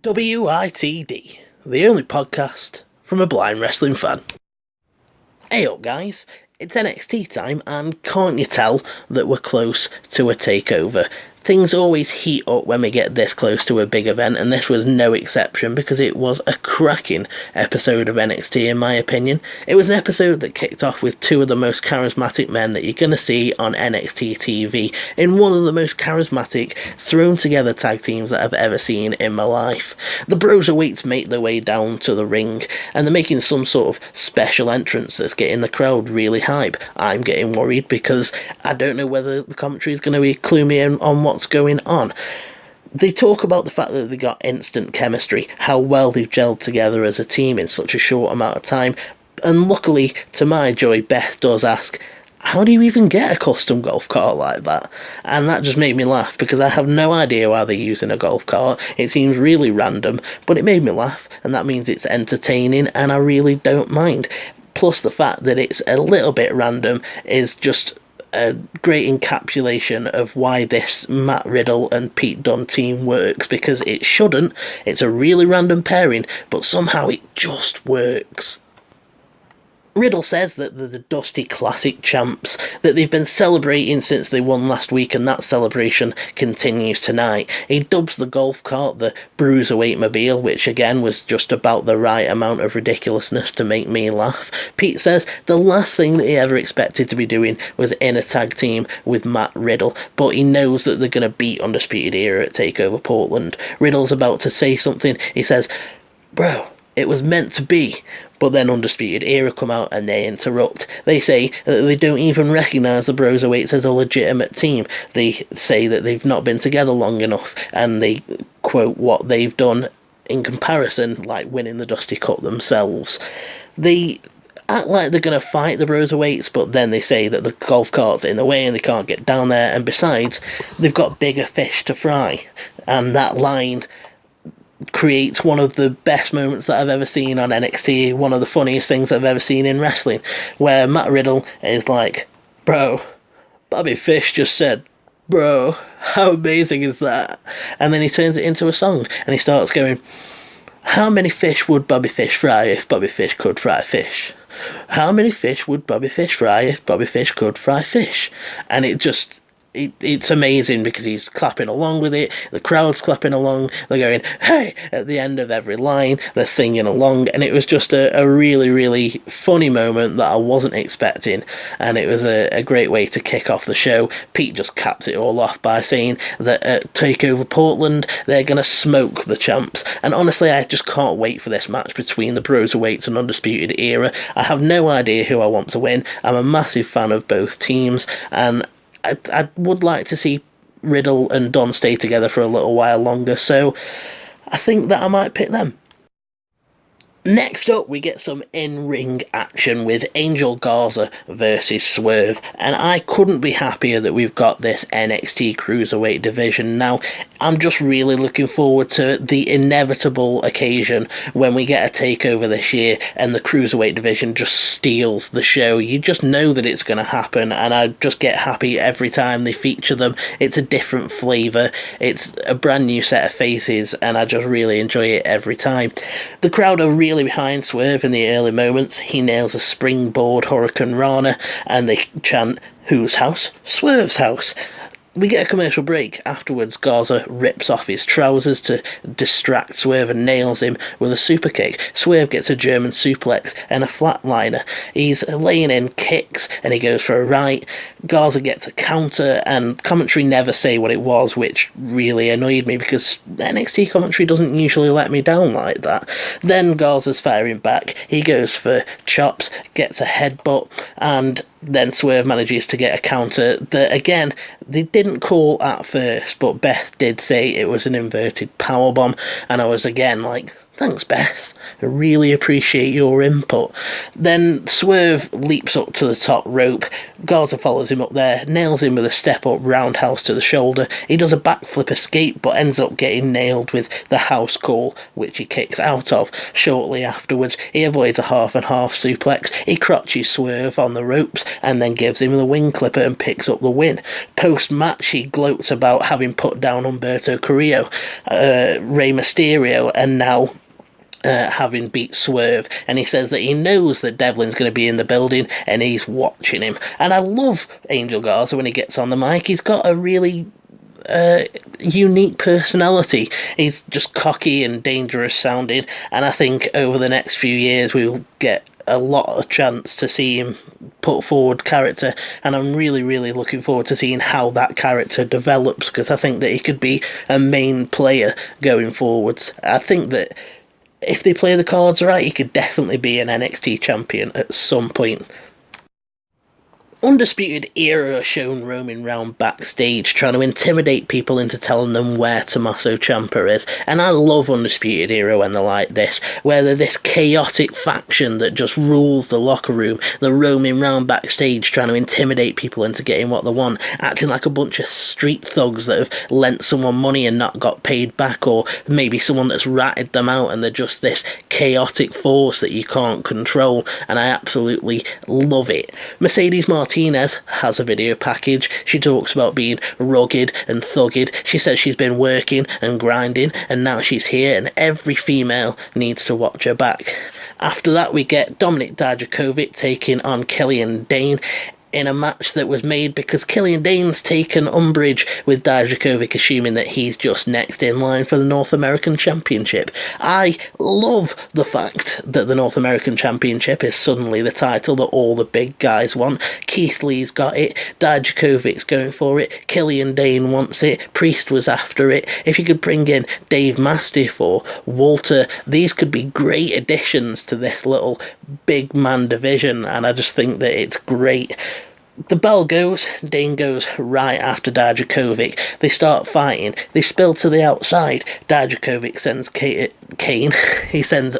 WITD, the only podcast from a blind wrestling fan. Hey up guys, it's NXT time and can't you tell that we're close to a takeover? Things always heat up when we get this close to a big event, and this was no exception because it was a cracking episode of NXT in my opinion. It was an episode that kicked off with two of the most charismatic men that you're going to see on NXT TV in one of the most charismatic thrown together tag teams that I've ever seen in my life. The Bruiserweights make their way down to the ring and they're making some sort of special entrance that's getting the crowd really hype. I'm getting worried because I don't know whether the commentary is going to be clue me in on what's going on. They talk about the fact that they got instant chemistry, how well they've gelled together as a team in such a short amount of time, and luckily, to my joy, Beth does ask, how do you even get a custom golf cart like that? And that just made me laugh because I have no idea why they're using a golf cart. It seems really random, but it made me laugh, and that means it's entertaining, and I really don't mind. Plus the fact that it's a little bit random is just a great encapsulation of why this Matt Riddle and Pete Dunne team works, because it shouldn't. It's a really random pairing, but somehow it just works. Riddle says that they're the Dusty Classic champs, that they've been celebrating since they won last week, and that celebration continues tonight. He dubs the golf cart the Bruiserweight Mobile, which again was just about the right amount of ridiculousness to make me laugh. Pete says the last thing that he ever expected to be doing was in a tag team with Matt Riddle, but he knows that they're going to beat Undisputed Era at Takeover Portland. Riddle's about to say something. He says, "Bro, it was meant to be." But then Undisputed Era come out and they interrupt. They say that they don't even recognise the Bruiserweights as a legitimate team. They say that they've not been together long enough, and they quote what they've done in comparison, like winning the Dusty Cup themselves. They act like they're going to fight the Bruiserweights, but then they say that the golf cart's in the way and they can't get down there, and besides, they've got bigger fish to fry. And that line creates one of the best moments that I've ever seen on NXT, one of the funniest things I've ever seen in wrestling, where Matt Riddle is like, "Bro, Bobby Fish just said, bro, how amazing is that?" And then he turns it into a song and he starts going, "How many fish would Bobby Fish fry if Bobby Fish could fry fish? How many fish would Bobby Fish fry if Bobby Fish could fry fish?" And it's amazing because he's clapping along with it, the crowd's clapping along, they're going, "Hey!" at the end of every line, they're singing along, and it was just a really, really funny moment that I wasn't expecting, and it was a great way to kick off the show. Pete just caps it all off by saying that at Takeover Portland, they're going to smoke the champs, and honestly, I just can't wait for this match between the Bruiserweights and Undisputed Era. I have no idea who I want to win. I'm a massive fan of both teams, and I would like to see Riddle and Dunne stay together for a little while longer, so I think that I might pick them. Next up, we get some in-ring action with Angel Garza versus Swerve, and I couldn't be happier that we've got this NXT Cruiserweight division now. I'm just really looking forward to the inevitable occasion when we get a takeover this year and the Cruiserweight division just steals the show. You just know that it's going to happen, and I just get happy every time they feature them. It's a different flavour, it's a brand new set of faces, and I just really enjoy it every time. The crowd are really behind Swerve in the early moments. He nails a springboard Hurricane Rana and they chant, "Whose house? Swerve's house." We get a commercial break. Afterwards, Garza rips off his trousers to distract Swerve and nails him with a super kick. Swerve gets a German suplex and a flatliner. He's laying in kicks and he goes for a right. Garza gets a counter, and commentary never say what it was, which really annoyed me because NXT commentary doesn't usually let me down like that. Then Garza's firing back. He goes for chops, gets a headbutt, and then Swerve manages to get a counter that, again, they didn't call at first, but Beth did say it was an inverted powerbomb, and I was again like, Thanks, Beth. I really appreciate your input. Then Swerve leaps up to the top rope. Garza follows him up there, nails him with a step-up roundhouse to the shoulder. He does a backflip escape, but ends up getting nailed with the house call, which he kicks out of. Shortly afterwards, he avoids a half-and-half suplex. He crotches Swerve on the ropes, and then gives him the wing clipper and picks up the win. Post-match, he gloats about having put down Humberto Carrillo, Rey Mysterio, and now having beat Swerve, and he says that he knows that Devlin's going to be in the building and he's watching him. And I love Angel Garza when he gets on the mic. He's got a really unique personality. He's just cocky and dangerous sounding, and I think over the next few years we'll get a lot of chance to see him put forward character, and I'm really looking forward to seeing how that character develops, because I think that he could be a main player going forwards. I think that if they play the cards right, he could definitely be an NXT champion at some point. Undisputed Era are shown roaming round backstage, trying to intimidate people into telling them where Tommaso Ciampa is. And I love Undisputed Era when they're like this, where they're this chaotic faction that just rules the locker room. They're roaming round backstage, trying to intimidate people into getting what they want, acting like a bunch of street thugs that have lent someone money and not got paid back, or maybe someone that's ratted them out, and they're just this chaotic force that you can't control. And I absolutely love it. Mercedes Martinez has a video package. She talks about being rugged and thugged. She says she's been working and grinding, and now she's here, and every female needs to watch her back. After that, we get Dominic Dijakovic taking on Kelli and Dayne in a match that was made because Kelli and Dayne's taken umbrage with Dijakovic assuming that he's just next in line for the North American Championship. I love the fact that the North American Championship is suddenly the title that all the big guys want. Keith Lee's got it, Dijakovic's going for it, Kelli and Dayne wants it, Priest was after it. If you could bring in Dave Mastiff or Walter, these could be great additions to this little big man division, and I just think that it's great. The bell goes, Dayne goes right after Dijakovic. They start fighting. They spill to the outside. Dijakovic sends Kane. He sends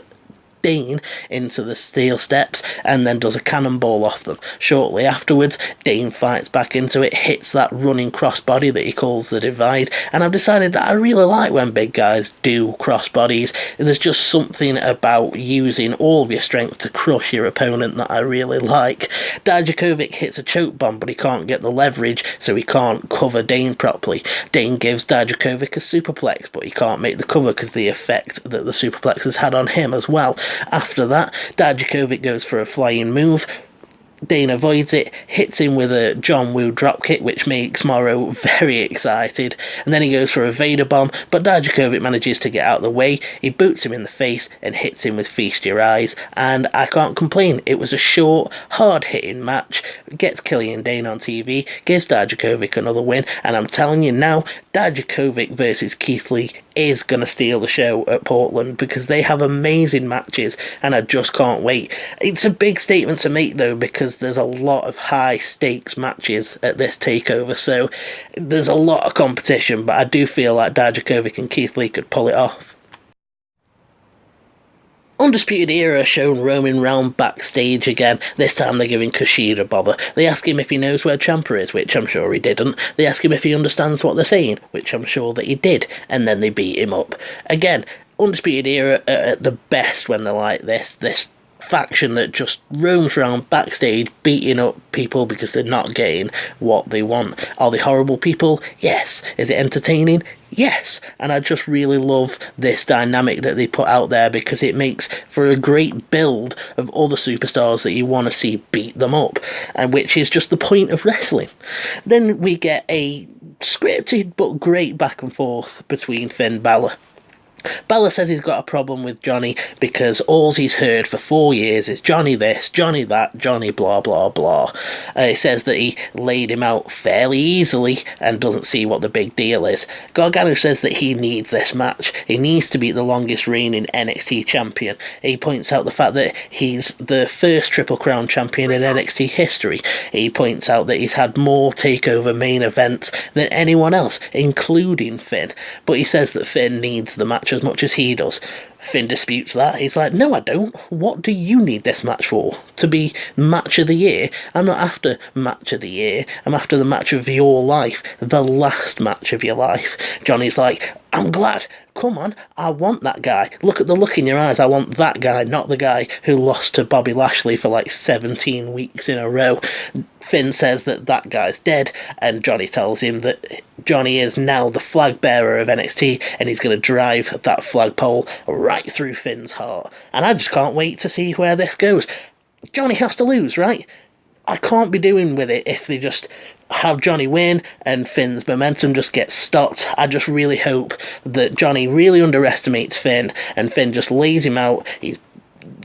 Dayne into the steel steps and then does a cannonball off them. Shortly afterwards, Dayne fights back into it, hits that running crossbody that he calls the divide, and I've decided that I really like when big guys do crossbodies. There's just something about using all of your strength to crush your opponent that I really like. Dijakovic hits a choke bomb, but he can't get the leverage, so he can't cover Dayne properly. Dayne gives Dijakovic a superplex, but he can't make the cover because the effect that the superplex has had on him as well. After that, Dijakovic goes for a flying move. Dayne avoids it, hits him with a John Woo dropkick, which makes Morrow very excited, and then he goes for a Vader bomb, but Dijakovic manages to get out of the way. He boots him in the face and hits him with Feast Your Eyes, and I can't complain. It was a short, hard-hitting match, gets Kelli and Dayne on TV, gives Dijakovic another win, and I'm telling you now, Dijakovic versus Keith Lee is going to steal the show at Portland, because they have amazing matches and I just can't wait. It's a big statement to make though, because there's a lot of high stakes matches at this takeover, so there's a lot of competition, but I do feel like Dijakovic and Keith Lee could pull it off. Undisputed Era shown roaming round backstage again. This time they're giving Kushida a bother. They ask him if he knows where Ciampa is, which I'm sure he didn't. They ask him if he understands what they're saying, which I'm sure that he did. And then they beat him up. Again, Undisputed Era are at the best when they're like this faction that just roams around backstage beating up people because they're not getting what they want. Are they horrible people? Yes. Is it entertaining? Yes. And I just really love this dynamic that they put out there, because it makes for a great build of other superstars that you want to see beat them up, and which is just the point of wrestling. Then we get a scripted but great back and forth between Finn Balor. Balor says he's got a problem with Johnny because all he's heard for 4 years is Johnny this, Johnny that, Johnny blah blah blah. He says that he laid him out fairly easily and doesn't see what the big deal is. Gargano says that he needs this match. He needs to beat the longest reigning NXT champion. He points out the fact that he's the first Triple Crown champion in NXT history. He points out that he's had more takeover main events than anyone else, including Finn. But he says that Finn needs the match as much as he does. Finn disputes that. He's like, no, I don't. What do you need this match for? To be match of the year? I'm not after match of the year. I'm after the match of your life. The last match of your life. Johnny's like, I'm glad. Come on, I want that guy. Look at the look in your eyes. I want that guy, not the guy who lost to Bobby Lashley for like 17 weeks in a row. Finn says that that guy's dead, and Johnny tells him that Johnny is now the flag bearer of NXT, and he's going to drive that flagpole right through Finn's heart. And I just can't wait to see where this goes. Johnny has to lose, right? I can't be doing with it if they just have Johnny win and Finn's momentum just gets stopped. I just really hope that Johnny really underestimates Finn and Finn just lays him out.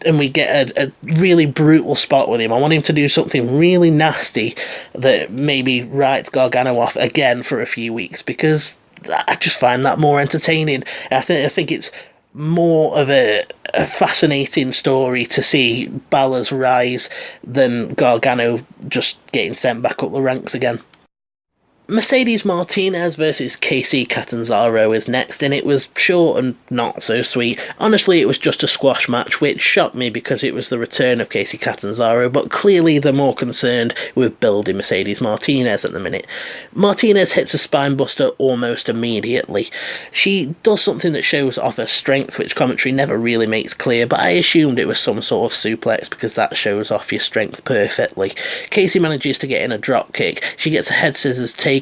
And we get a really brutal spot with him. I want him to do something really nasty that maybe writes Gargano off again for a few weeks, because I just find that more entertaining. I think it's more of a fascinating story to see Balor's rise than Gargano just getting sent back up the ranks again. Mercedes Martinez versus Kacy Catanzaro is next, and it was short and not so sweet. Honestly, it was just a squash match, which shocked me because it was the return of Kacy Catanzaro, but clearly they're more concerned with building Mercedes Martinez at the minute. Martinez hits a spinebuster almost immediately. She does something that shows off her strength, which commentary never really makes clear, but I assumed it was some sort of suplex because that shows off your strength perfectly. Kacy manages to get in a drop kick. She gets a head scissors takeover,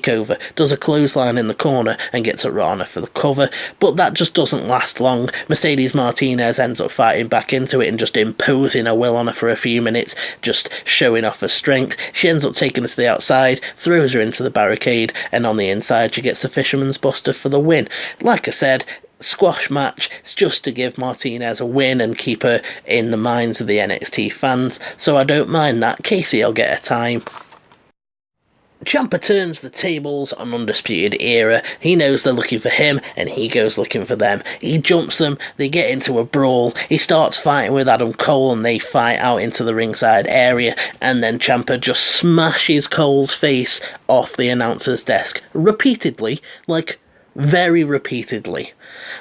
does a clothesline in the corner and gets a Rana for the cover, but that just doesn't last long. Mercedes Martinez ends up fighting back into it and just imposing her will on her for a few minutes, just showing off her strength. She ends up taking her to the outside, throws her into the barricade, and on the inside she gets the Fisherman's Buster for the win. Like I said, squash match. It's just to give Martinez a win and keep her in the minds of the NXT fans, so I don't mind that. Kacy will get her time. Ciampa turns the tables on Undisputed Era. He knows they're looking for him, and he goes looking for them. He jumps them, they get into a brawl, he starts fighting with Adam Cole, and they fight out into the ringside area, and then Ciampa just smashes Cole's face off the announcer's desk. Repeatedly, like, very repeatedly.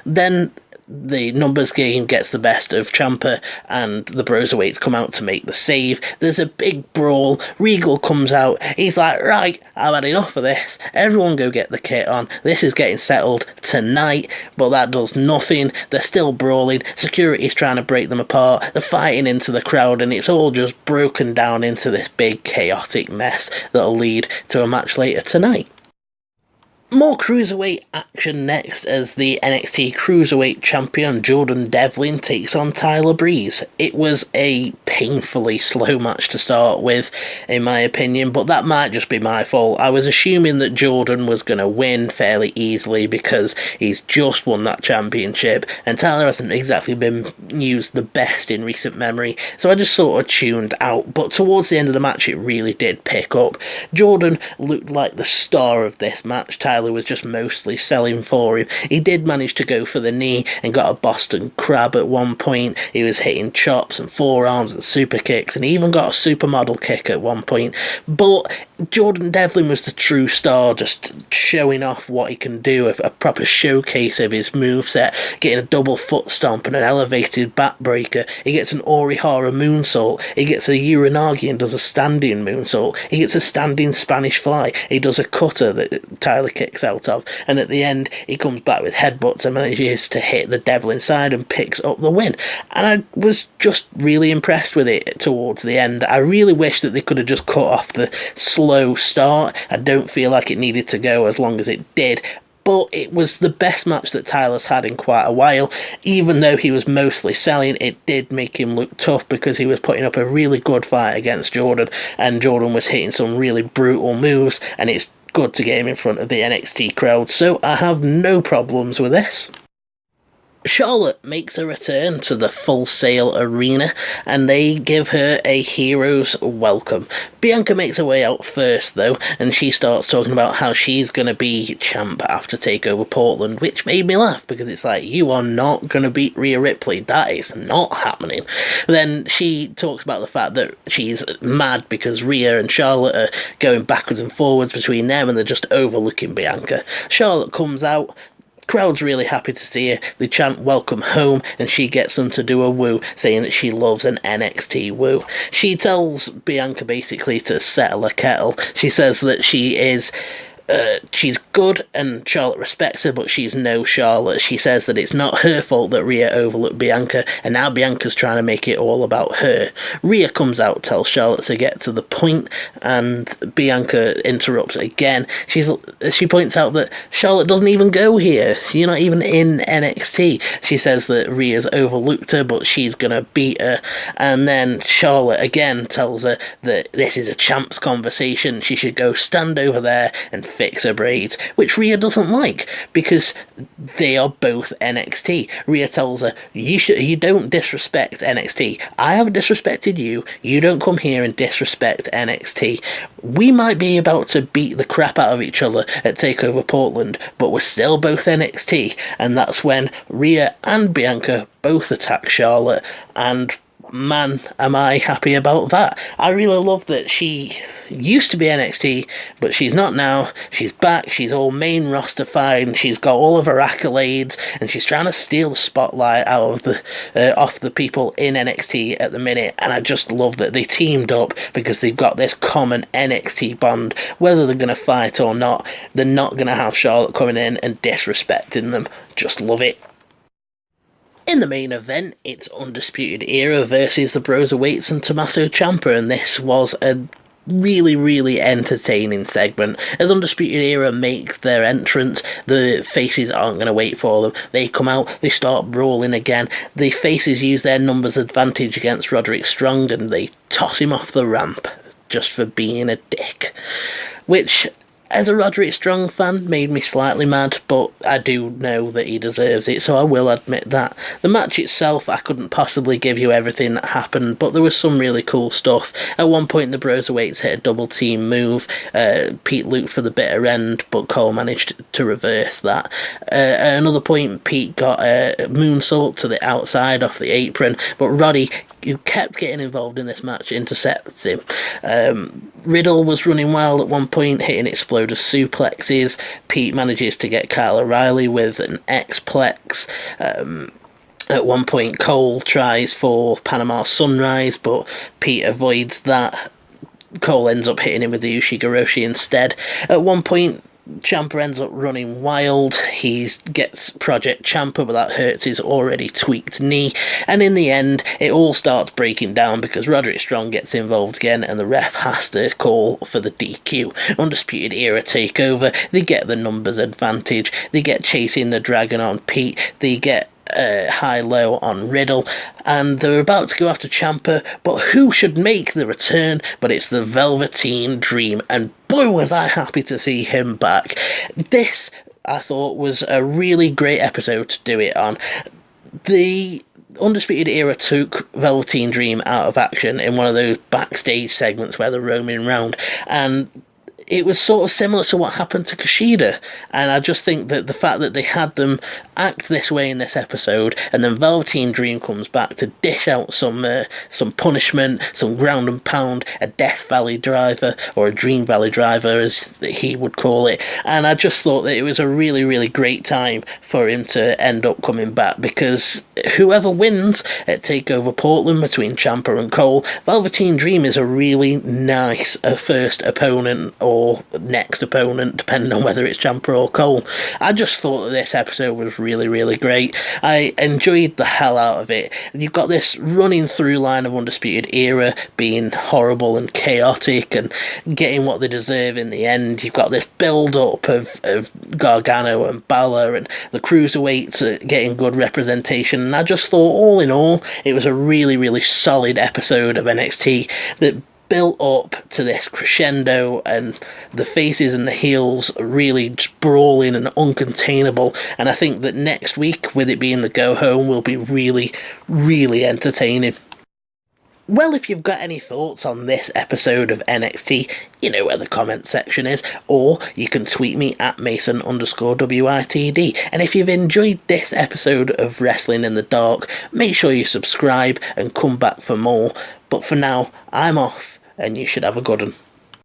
Then the numbers game gets the best of Ciampa, and the Bruiserweights come out to make the save. There's a big brawl. Regal comes out. He's like, right, I've had enough of this. Everyone go get the kit on. This is getting settled tonight. But that does nothing. They're still brawling. Security's trying to break them apart. They're fighting into the crowd, and it's all just broken down into this big chaotic mess that'll lead to a match later tonight. More Cruiserweight action next as the NXT Cruiserweight Champion Jordan Devlin takes on Tyler Breeze. It was a painfully slow match to start with, in my opinion, but that might just be my fault. I was assuming that Jordan was going to win fairly easily because he's just won that championship, and Tyler hasn't exactly been used the best in recent memory, so I just sort of tuned out, but towards the end of the match it really did pick up. Jordan looked like the star of this match. Tyler was just mostly selling for him. He did manage to go for the knee and got a Boston Crab at one point. He was hitting chops and forearms and super kicks, and he even got a supermodel kick at one point. But Jordan Devlin was the true star, just showing off what he can do, a proper showcase of his moveset, getting a double foot stomp and an elevated backbreaker. He gets an Orihara moonsault. He gets a Uranagi and does a standing moonsault. He gets a standing Spanish fly. He does a cutter that Tyler kicks out of, and at the end he comes back with headbutts and manages to hit the Devlin side and picks up the win. And I was just really impressed with it towards the end. I really wish that they could have just cut off the slow start. I don't feel like it needed to go as long as it did, but it was the best match that Tyler's had in quite a while. Even though he was mostly selling, it did make him look tough because he was putting up a really good fight against Jordan, and Jordan was hitting some really brutal moves, and it's good to get him in front of the NXT crowd, so I have no problems with this. Charlotte makes a return to the Full Sail Arena, and they give her a hero's welcome. Bianca makes her way out first, though, and she starts talking about how she's going to be champ after Takeover Portland, which made me laugh, because it's like, you are not going to beat Ria Ripley. That is not happening. Then she talks about the fact that she's mad because Rhea and Charlotte are going backwards and forwards between them, and they're just overlooking Bianca. Charlotte comes out, Crowd's really happy to see her. They chant welcome home, and she gets them to do a woo, saying that she loves an NXT woo. She tells Bianca basically to settle a kettle. She says that she's good and Charlotte respects her, but she's no Charlotte. She says that it's not her fault that Rhea overlooked Bianca, and now Bianca's trying to make it all about her. Rhea comes out, tells Charlotte to get to the point, and Bianca interrupts again. She points out that Charlotte doesn't even go here. You're not even in NXT. She says that Rhea's overlooked her, but she's gonna beat her. And then Charlotte again tells her that this is a champ's conversation. She should go stand over there and fix her braids, which Rhea doesn't like because they are both NXT. Rhea tells her, you don't disrespect NXT. I haven't disrespected you. You don't come here and disrespect NXT. We might be about to beat the crap out of each other at Takeover Portland, but we're still both NXT. And that's when Rhea and Bianca both attack Charlotte, and man, am I happy about that. I really love that she used to be NXT, but she's not now. She's back, she's all main roster fine, she's got all of her accolades, and she's trying to steal the spotlight out of off the people in NXT at the minute, and I just love that they teamed up because they've got this common NXT bond. Whether they're going to fight or not, they're not going to have Charlotte coming in and disrespecting them. Just love it. In the main event, it's Undisputed Era versus the Bruiserweights and Tommaso Ciampa, and this was a really, really entertaining segment. As Undisputed Era make their entrance, the faces aren't going to wait for them. They come out, they start brawling again. The faces use their numbers advantage against Roderick Strong, and they toss him off the ramp just for being a dick. Which, as a Roderick Strong fan, made me slightly mad, but I do know that he deserves it, so I will admit that. The match itself, I couldn't possibly give you everything that happened, but there was some really cool stuff. At one point, the Bruiserweights hit a double team move. Pete looked for the bitter end, but Cole managed to reverse that. At another point, Pete got a moonsault to the outside off the apron, but Roddy, who kept getting involved in this match, intercepts him. Riddle was running wild at one point, hitting exploder suplexes. Pete manages to get Kyle O'Reilly with an X-Plex. At one point, Cole tries for Panama Sunrise, but Pete avoids that. Cole ends up hitting him with the Ushigoroshi instead. At one point, Ciampa ends up running wild. He gets Project Ciampa, but that hurts his already tweaked knee. And in the end, it all starts breaking down because Roderick Strong gets involved again, and the ref has to call for the DQ. Undisputed Era take over. They get the numbers advantage. They get chasing the dragon on Pete. They get high-low on Riddle, and they're about to go after Ciampa, but who should make the return but it's the Velveteen Dream, and boy was I happy to see him back. This, I thought, was a really great episode to do it on. The Undisputed Era took Velveteen Dream out of action in one of those backstage segments where they're roaming around, and it was sort of similar to what happened to Kushida, and I just think that the fact that they had them act this way in this episode, and then Velveteen Dream comes back to dish out some punishment, some ground and pound, a Death Valley driver, or a Dream Valley driver as he would call it, and I just thought that it was a really, really great time for him to end up coming back, because whoever wins at TakeOver Portland between Ciampa and Cole, Velveteen Dream is a really nice first opponent, or next opponent, depending on whether it's Ciampa or Cole. I just thought that this episode was really, really great. I enjoyed the hell out of it. You've got this running through line of Undisputed Era being horrible and chaotic and getting what they deserve in the end. You've got this build-up of Gargano and Balor, and the Cruiserweights getting good representation, and I just thought, all in all, it was a really, really solid episode of NXT that built up to this crescendo, and the faces and the heels are really just brawling and uncontainable, and I think that next week, with it being the go home, will be really, really entertaining. Well, if you've got any thoughts on this episode of NXT, you know where the comment section is, or you can tweet me at Mason_WITD. And if you've enjoyed this episode of Wrestling in the Dark, make sure you subscribe and come back for more. But for now, I'm off, and you should have a good one.